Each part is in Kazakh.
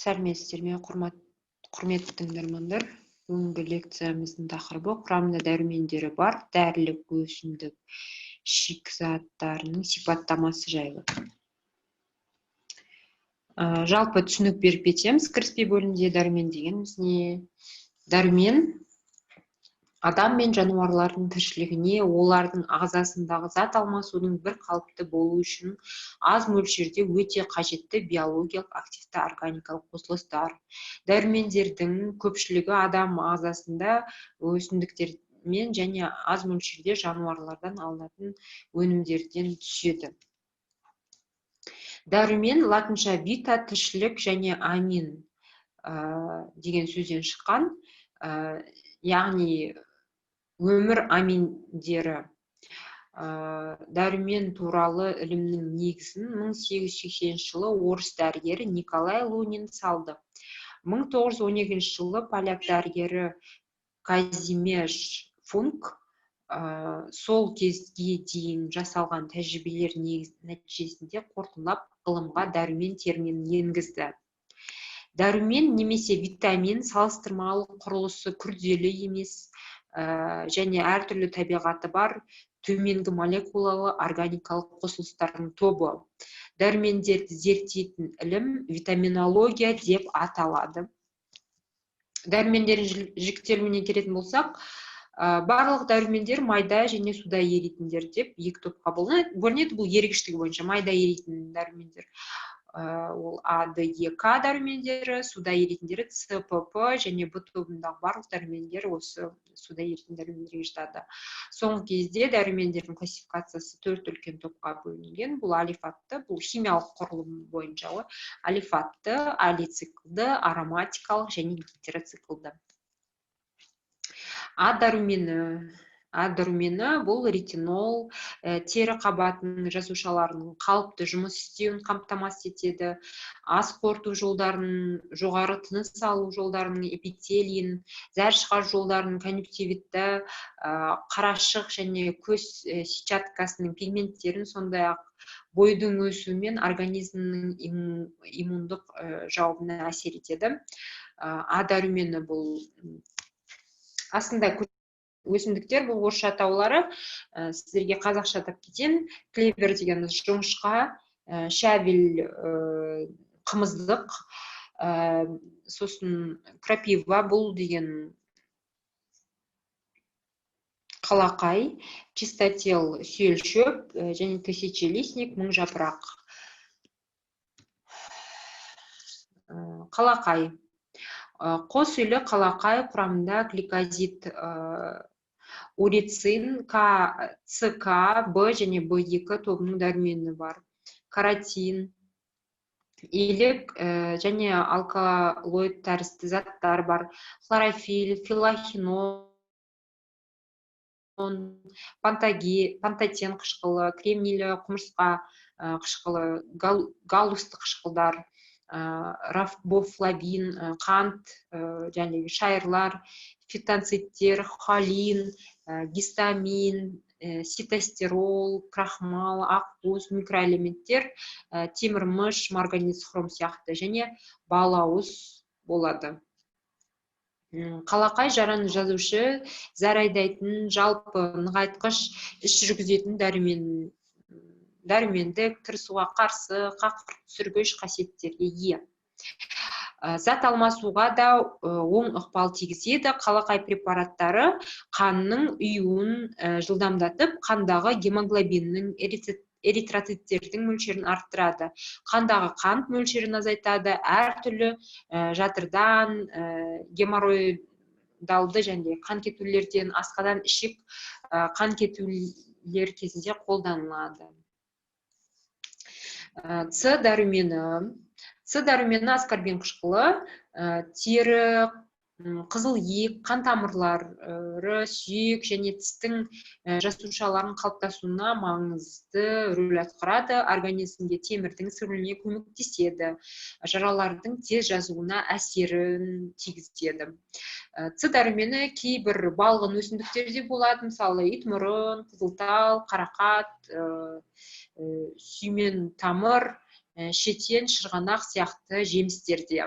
Сәлеметсіздер ме, құрметті тыңдармандар. Бүгінгі лекциямыздың тақырыбы құрамында дәрумендері бар дәрілік өсімдік шикізаттарының сипаттамасы жайлы. Жалпы түсінік беріп кетеміз. Кіріспе бөлімінде дәрумен дегеніміз не? Дәрумен адам мен жануарлардың тіршілігіне, олардың ағзасындағы зат алмасудың бір қалыпты болу үшін аз мөлшерде өте қажетті биологиялық активті органикалық қосылыстар. Дәрумендердің көпшілігі адам ағзасында өсімдіктермен және аз мөлшерде жануарлардан алынатын өнімдерден түседі. Дәрумен латынша вита тіршілік және амин деген сөзден шыққан, яғни өмір аминдері. Дәрумен туралы ілімнің негізін 1880 жылы орыс дәрігері Николай Лунин салды. 1912 жылы поляк дәрігері Казимеш Функ сол кезге дейін жасалған тәжірибелер нәтижесінде қорытындылап ғылымға дәрумен терминін енгізді. Дәрумен немесе витамин салыстырмалы құрылысы күрделі емес және әртүрлі табиғаты бар төменгі молекулалы органикалық қосылыстардың тобы. Дәрумендерді зерттейтін ілім витаминология деп аталады. Дәрумендердің жіктелуіне келетін болсақ, барлық дәрумендер майда және суда еритіндер деп екі топқа бөлінеді. Бұл ерігіштігі бойынша майда еритін дәрумендер ол А, Д, Е, К дәрумендері, суда еритіндері С, П, П және Б тобындағы барлық дәрумендер осы суда еритін дәрумендерге жатады. Соңғы кезде дәрумендердің классификациясы 4 үлкен топқа бөлінген. Бұл алифатты, бұл химиялық құрылым бойынша ғой. Алифатты, алициклды, ароматикалық және гетероциклды. А дәрумені бұл ретинол, тері қабатының жасушаларының қалыпты жұмыс істеуін қамтамасыз етеді. Ас қорыту жолдарының, жоғары тыныс алу жолдарының эпителийін, зәр шығару жолдарының конъюнктивитті, қарашық және көз сетчаткасының пигменттерін, сондай-ақ бойдың өсуімен организмнің иммундық жауабына әсер етеді. А дәрумені бұл астында өсімдіктер, бұл орысша атаулары, сіздерге қазақша атап кетейін. Клевер деген жоңышқа, шәвел қымыздық, сосын крапива бұл деген қалақай, чистотел сүйелшөп және тысячелистник мың жапырақ. Қалақай. Қос үйлі қалақай құрамында гликозид, урицин, ЦК, Б және Б2 тобының дәрумені бар. Каротин, илік және алкалоид тәрізді заттар бар. Хлорофиль, филохинон, пантотен қышқылы, кремнийлі құмырсқа қышқылы, галлусты қышқылдар, рафбофлавин, қант және шайырлар, фитонцидтер, холин, гистамин, ситостерол, крахмал, ақуыз, микроэлементтер, темірмыш, марганец, хром сияқты және балауыз болады. Қалақай жараны жазушы, зәр айдайтын, жалпы нығайтқыш іс жүргізетін дәрумендік, тырысуға қарсы, қақырық түсіргіш қасиеттерге ие. Зат алмасуға да оң ықпал тигізеді. Қалақай препараттары қанның ұюын жылдамдатып, қандағы гемоглобиннің, эритроциттердің мөлшерін арттырады. Қандағы қант мөлшерін азайтады, әртүрлі жатырдан, геморроидалды және қан кетулерден, асқадан ішек қан кетулер кезінде қолданылады. С дәрумені аскорбин қышқылы, тері, қызыл иек, қан тамырлары, сүйек және тістің жасушаларының қалыптасуына маңызды рөл атқарады. Организмге темірдің сіңуіне көмектеседі. Жаралардың тез жазуына әсерін тигізеді. С дәрумені кейбір балғын өсімдіктерде болады, мысалы итмұрын, қызылтал, қарақат, сүймен тамыр, шетен, шырғанақ сияқты жемістерде.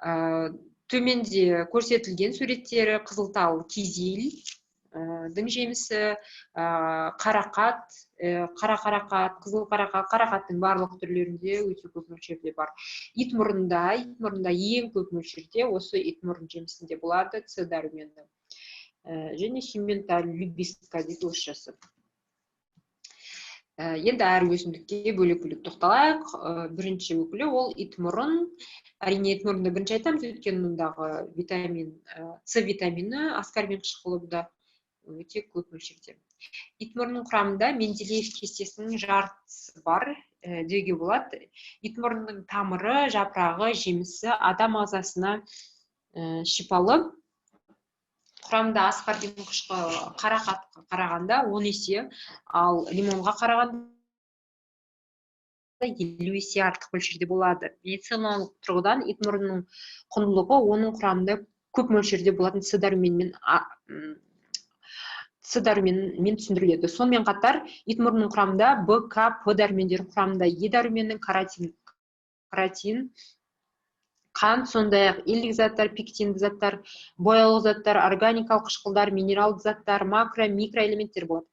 Төменде көрсетілген суреттері қызылтал кизилдің жемісі, қарақат, қара қарақат, қызыл қарақат, қарақаттың барлық түрлерінде өте көп мөлшерде бар. Итмұрында ең көп мөлшерде осы итмұрын жемісінде болады С дәрумені. Және химента любистка дейді орысшасы. Енді әр өсімдікке бөлек-бөлек тоқталайық. Бірінші өкілі ол итмұрын. Әрине итмұрынды бірінші айтамыз, өйткені мұндағы витамин, С витамині аскорбин қышқылында өте көп мөлшерде. Итмұрынның құрамында Менделеев кестесінің жартысы бар деуге болады. Итмұрынның тамыры, жапырағы, жемісі адам ағзасына шипалы. Құрамында аскорбин қышқылы қарақатқа қарағанда 10 есе, ал лимонға қарағанда 50 есе артық мөлшерде болады. Медициналық тұрғыдан итмұрынның құндылығы оның құрамында көп мөлшерде болатын С дәруменимен түсіндіріледі. Сонымен қатар итмұрынның құрамында В, К, П дәрумендері құрамында Е дәруменінің каротин, қант, сондай-ақ илік заттар, пектинді заттар, бояулы заттар, органикалық қышқылдар, минералды заттар, макро, микроэлементтер болады.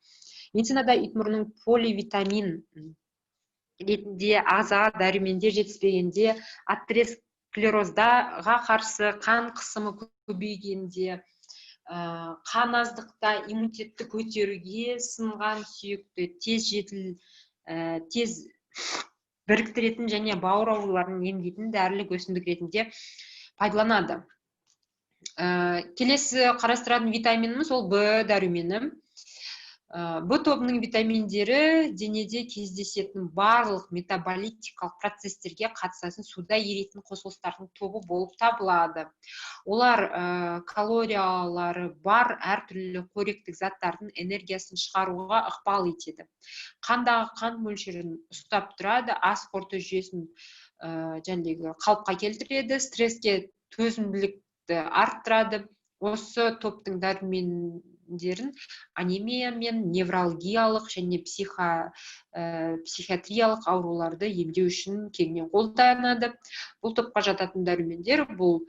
Медицинада итмұрынның поливитамин ретінде ағзаға дәрумендер жетіспегенде, атеросклерозға қарсы, қан қысымы көбейгенде, қан аздықта, иммунитетті көтеруге, сынған сүйекті тез біріктіретін және бауыр ауруларын емдейтін дәрілік өсімдік ретінде пайдаланады. Келесі қарастыратын витаминіміз ол В дәрумені. В тобының витаминдері денеде кездесетін барлық метаболитикалық процестерге қатысатын суда еритін қосылыстардың тобы болып табылады. Олар калориялары бар әртүрлі қоректік заттардың энергиясын шығаруға ықпал етеді. Қандағы қан мөлшерін ұстап тұрады, ас қорыту жүйесін қалыпқа келтіреді, стресске төзімділікті арттырады. Осы топтың дәрумендерін анемия мен невралгиялық және психиатриялық ауруларды емдеу үшін кеңінен қолданады. Бұл топқа жататын дәрумендер бұл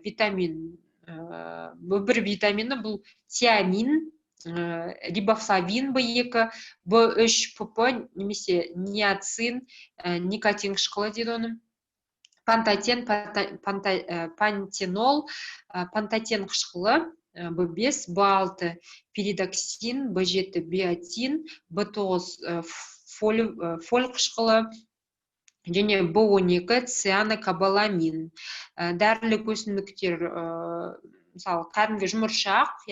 витамин, бір витамині бұл тиамин, рибофлавин В2, В3, ПП немесе ниацин, никотин қышқылы дейді оны. Пантотен, пантенол, пантотен қышқылы, В5, В6, пиридоксин, В7, биотин, В9, фоль қышқылы, және В12, цианокобаламин. Дәрілік өсімдіктер, мысалы, кәдімгі жұмыршақ,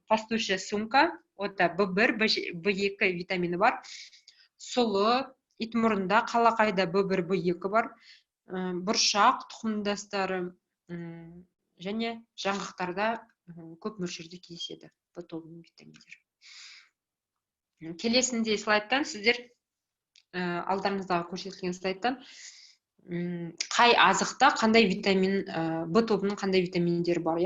пастушья сумка, ота В1, В2 витамині бар. Сұлы, итмұрында қалақайда В1, В2 бар. Бұршақ тұқымдастары және жаңғақтарда көп мөлшерде кездеседі В тобының витаминдері. Келесінде слайдтан сіздер алдарыңыздағы көрсетілген слайдтан қай азықта қандай витамин, В тобының қандай витаминдері бар,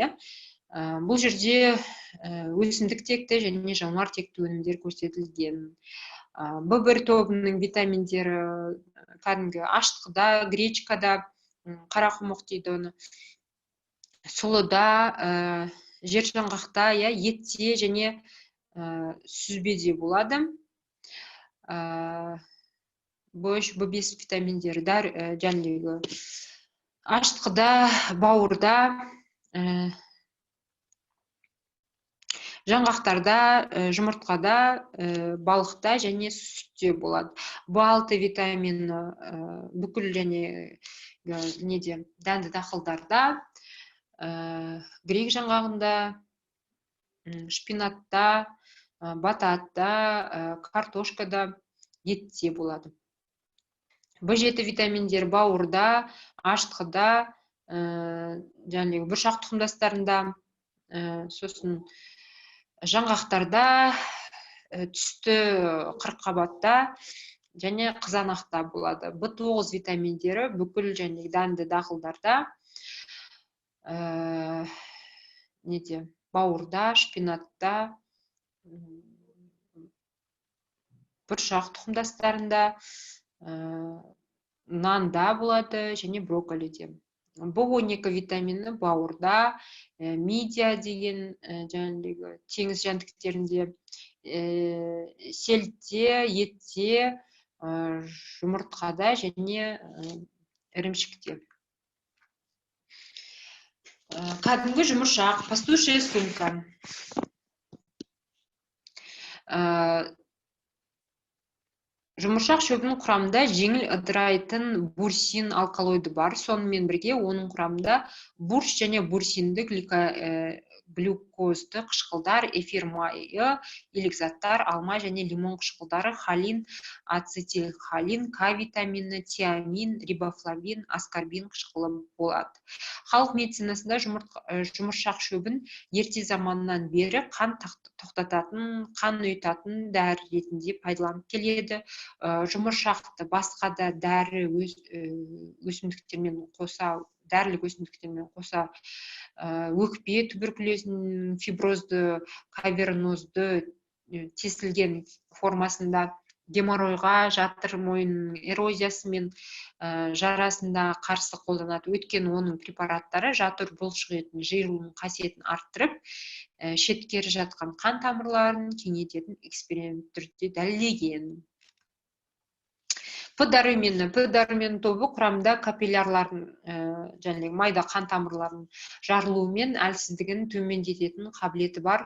Бұл жерде өсімдік текті және жануар текті өнімдер көрсетілген. В1 тобының витаминдері кәдімгі аштықта, гречкада, қарақұмық дейді оны, сұлыда, жер жаңғақта, етте және сүзбеде болады. В3, В5 витаминдері жәндегі аштықта, бауырда, жаңғақтарда, жұмыртқада, балықта және сүтте болады. В6 витамині бүкіл және дәнді дақылдарда, грек жаңғағында, шпинатта, бататта, картошкада, етте болады. В7 витаминдер бауырда, аштықта, бұршақ тұқымдастарында, сосын жаңғақтарда, түсті қырыққабатта және қызанақта болады. В9 витаминдері бүкіл және дәнді дақылдарда, бауырда, шпинатта, бұршақ тұқымдастарында, нанда болады және брокколиде. В12 витамині бауырда, мидия деген жаңағы теңіз жәндіктерінде, селтте, етте, жұмыртқада және ірімшікте. Кәдімгі жұмыршақ, пастушая сумка. Жұмыршақ шөбінің құрамында жеңіл ыдырайтын бурсин алкалоиды бар. Сонымен бірге оның құрамында бурш және бурсинді глюкозды қышқылдар, эфир майы, илік заттар, алма және лимон қышқылдары, холин, ацетилхолин, К витамині, тиамин, рибофлавин, аскорбин қышқылы болады. Халық медицинасында жұмыршақ шөбін ерте заманнан бері қан тоқтататын, қан ұйытатын дәрі ретінде пайдаланып келеді. Жұмыршақты басқа да дәрілік өсімдіктермен қоса өкпе туберкулезін, фиброзды, кавернозды тесілген формасында, геморройға, жатыр мойын эрозиясы мен жарасында қарсы қолданады. Өйткені оның препараттары жатыр бұлшық етін жиырылым қасиетін арттырып, шеткері жатқан қан тамырларын кеңейтетін эксперимент түрде дәлелдеген. П дәрумені тобы құрамында капиллярлардың және майда қан тамырларының жарылуымен әлсіздігін төмендететін қабілеті бар.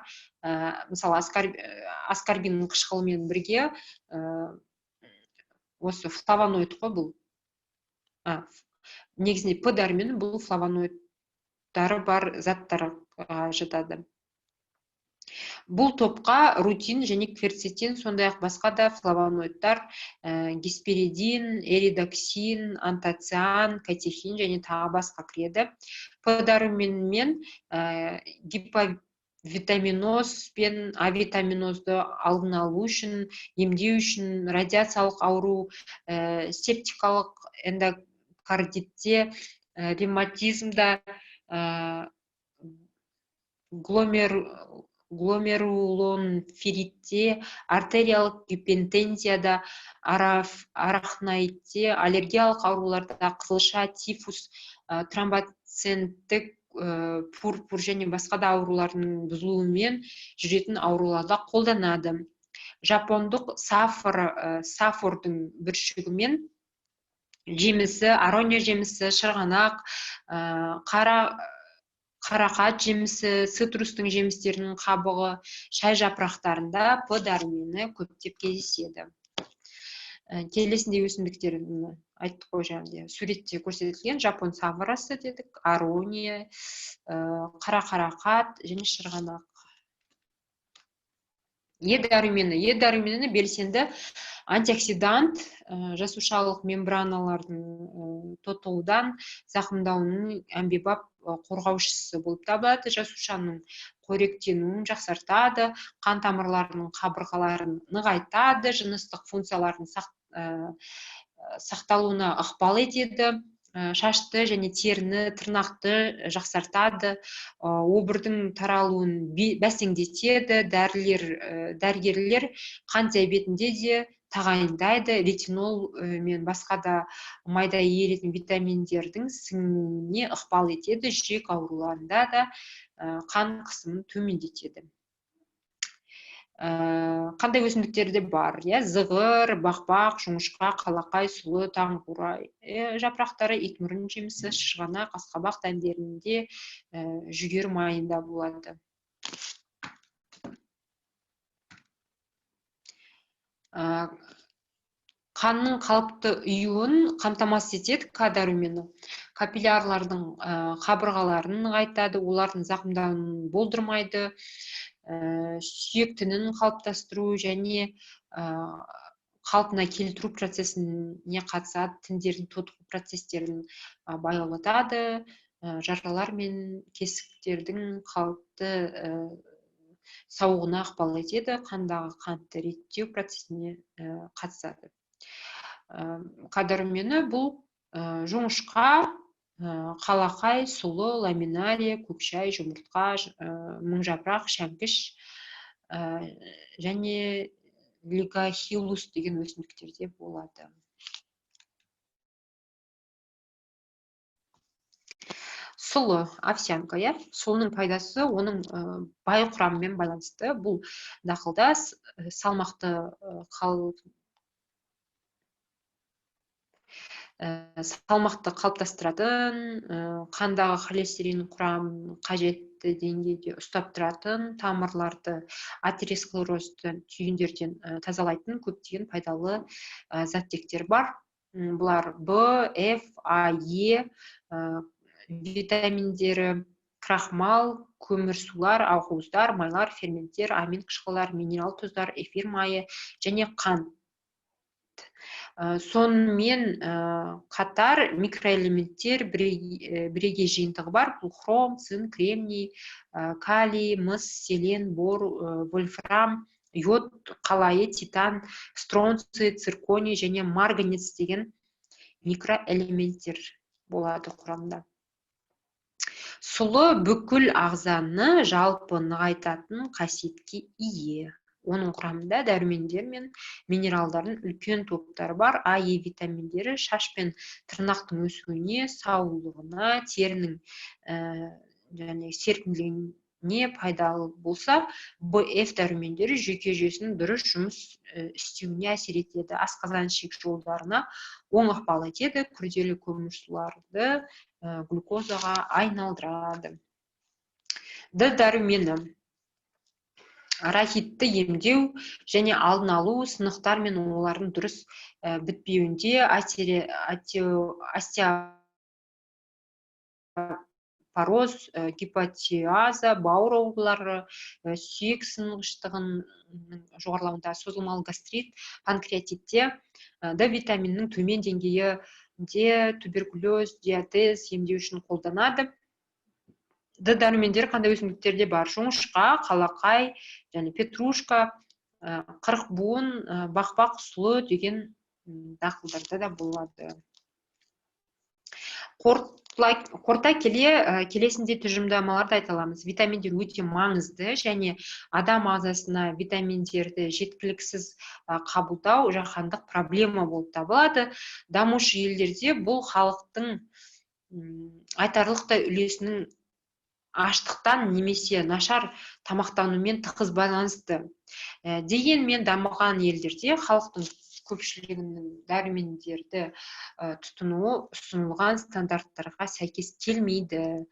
Мысалы, аскорбин қышқылымен бірге осы флавоноид қой бұл. Негізінде П дәрумені бұл флавоноидтары бар заттарға жатады. Бұл топқа рутин және кверцетин, сондай-ақ басқа да флавоноидтар, гесперидин, эридоксин, антоциан, катехин және тағы басқа кіреді. П дәруменімен гиповитаминоз бен авитаминозды алдын алу үшін, емдеу үшін, радиациялық ауру, септикалық эндокардитте, ревматизмда, гломерулонефритте, артериялық гипертензияда, арахноидте, аллергиялық ауруларда, қызылша, тифус, тромбоценттік пурпур және басқа да аурулардың бұзылуымен жүретін ауруларда қолданады. Жапондық сафордың бүршігімен жемісі, арония жемісі, шырғанақ, қарақат жемісі, цитрустың жемістерінің қабығы, шай жапырақтарында П дәрумені көптеп кездеседі. Келесіндей өсімдіктерін айттық қой жаңағыдай. Суретте көрсетілген жапон сафорасы дедік, арония, қарақат және шырғанақ. Е дәрумені белсенді антиоксидант, жасушалық мембраналардың тотығудан, зақымдауының әмбебап қорғаушысы болып табылады. Жасушаның қоректенуін жақсартады, қан тамырларының қабырғаларын нығайтады, жыныстық функциялардың сақталуына ықпал етеді, шашты және теріні, тырнақты жақсартады, обырдың таралуын бәсеңдетеді, дәрігерлер қан диабетінде де тағайындайды, ретинол мен басқа да майда еритін витаминдердің сіңуіне ықпал етеді, жүрек ауруларында да қан қысымын төмендетеді. Қандай өсімдіктерде бар? Зығыр, бақбақ, жоңышқа, қалақай, сұлы, таңқурай жапырақтары, итмұрын жемісі, шырғанақ, асқабақ дәндерінде, жүгері майында болады. Қанның қалыпты ұюын қамтамасыз етеді К дәрумені. Капиллярлардың қабырғаларын нығайтады, олардың зақымдануын болдырмайды, сүйек тінін қалыптастыру және қалпына келтіру процесіне қатысады, тіндердің тотығу процестерін баяулатады, жаралар мен кесіктердің қалыпты сауығына ықпал етеді, қандағы қантты реттеу процесіне қатысады. К дәрумені бұл жоңышқа, қалақай, сұлы, ламинария, көкшай, жұмыртқа, мыңжапырақ, шәмкіш және лигохилус деген өсімдіктерде болады. сұлы овсянка, иә, сұлының пайдасы оның бай құрамымен байланысты. Бұл дақылда салмақты қалыптастыратын, қандағы холестерин құрамын қажетті деңгейде ұстап тұратын, тамырларды атеросклероздан, түйіндерден тазалайтын көптеген пайдалы заттектер бар. Бұлар В, Ф, А, Е витаминдері, крахмал, көмірсулар, ақуыздар, майлар, ферменттер, амин қышқылдар, минерал тұздар, эфир майы және қант. Сонымен қатар микроэлементтер бірегей жиынтығы бар. Бұл хром, цинк, кремний, калий, мыс, селен, бор, вольфрам, йод, қалайы, титан, стронций, цирконий және марганец деген микроэлементтер болады құрамында. Сұлы бүкіл ағзаны жалпы нығайтатын қасиетке ие. Оның құрамында дәрумендер мен минералдардың үлкен топтары бар. А, Е витаминдері шаш пен тырнақтың өсуіне, саулығына, терінің және серпімділігіне пайдалы болса, В, Ф дәрумендері жүйке жүйесінің дұрыс жұмыс істеуіне әсер етеді. Асқазан ішек жолдарына оң ықпал етеді, күрделі көмірсуларды глюкозаға айналдырады. Д дәрумені рахитті емдеу және алдын алу, сынықтар мен олардың дұрыс бітпеуінде, остеопороз, гипотиаза, бауыр аурулары, сүйек сынғыштығының жоғарылауында, созылмалы гастрит, панкреатитте, Д витаминінің төмен деңгейінде туберкулез, диабет емдеу үшін қолданады. Д дәрумендері қандай өсімдіктерде бар? Жоңышқа, қалақай және петрушка, қырықбуын, бақбақ, сұлы деген дақылдарда да болады. Қорыта келе, келесіндей тұжырымдамаларды айта аламыз. Витаминдер өте маңызды және адам ағзасына витаминдерді жеткіліксіз қабылдау жаһандық проблема болып табылады. Дамушы елдерде бұл халықтың айтарлықтай үлесінің аштықтан немесе нашар тамақтанумен тығыз байланысты. Дегенмен дамыған елдерде халықтың көпшілігінің дәрумендерді тұтынуы ұсынылған стандарттарға сәйкес келмейді.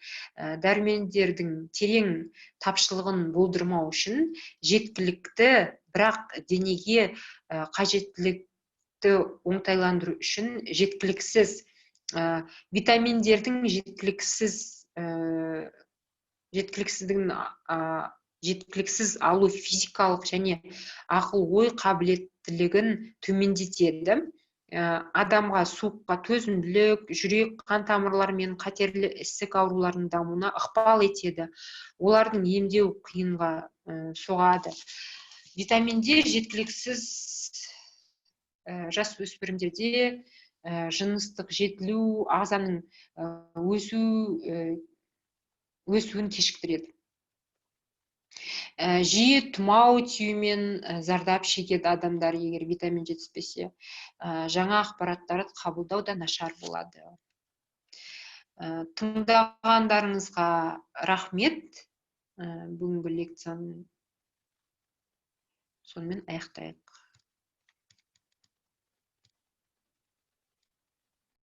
Дәрумендердің терең тапшылығын болдырмау үшін жеткілікті, бірақ денеге қажеттілікті оңтайландыру үшін жеткіліксіз витаминдердің жеткіліксіз алу физикалық және ақыл-ой қабілеттілігін төмендетеді. Адамға суыққа төзімділік, жүрек, қан тамырлары мен қатерлі ісік ауруларының дамуына ықпал етеді. Олардың емдеу қиынға соғады. Витаминдер жеткіліксіз жас өспірімдерде жыныстық жетілу, ағзаның өсуін кешіктіреді. Жиі тұмау тиюмен зардап шегеді адамдар, егер витамин жетіспесе. Жаңа ақпараттарды қабылдау да нашар болады. Тыңдағандарыңызға рахмет. Бүгінгі лекцияны сонымен аяқтайық.